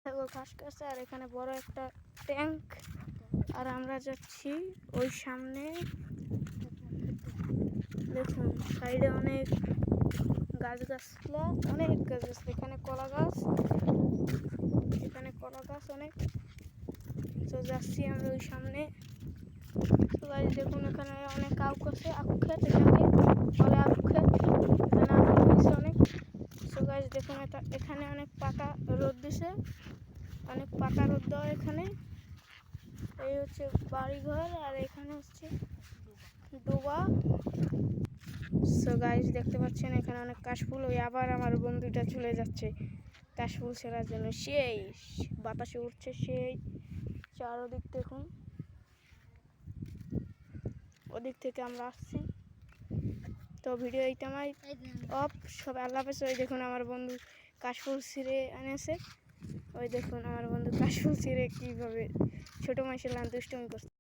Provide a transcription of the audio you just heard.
দেখো ঘাস কাছে আর এখানে বড় একটা ট্যাঙ্ক আর আমরা যাচ্ছি ওই সামনে। দেখুন সাইডে অনেক গাছগাছলা, অনেক গাছ আছে। এখানে কলা গাছ, এখানে কলা গাছ অনেক। তো যাচ্ছি আমরা ওই সামনে। তো গাছ দেখুন এখানে অনেক আখ আছে, আখ ক্ষেত, এখানে বলে আখ ক্ষেত, এখানে আখ হয়েছে অনেক। তো গাছ দেখুন এখানে অনেক পাতা রোদ দিছে, অনেক পাতা রোদ দেওয়া এখানে। এই হচ্ছে বাড়িঘর আর এখানে হচ্ছে ডোবা। সো গাইস দেখতে পাচ্ছেন এখানে অনেক কাশফুল। ওই আবার আমার বন্ধুটা চলে যাচ্ছে কাশফুল ছেড়ার জন্য। সেই বাতাসে উঠছে, সেই চারদিক দেখুন, ওদিক থেকে আমরা আসছি। তো ভিডিও এইটামাই অফ, সবাই আল্লাহ হাফেজ। ওই দেখুন আমার বন্ধু কাশফুল ছিঁড়ে এনেছে। ওই দেখুন আমার বন্ধু কাশফুল ছিঁড়ে কীভাবে ছোটো মাইশের লান দুষ্টুমি করছে।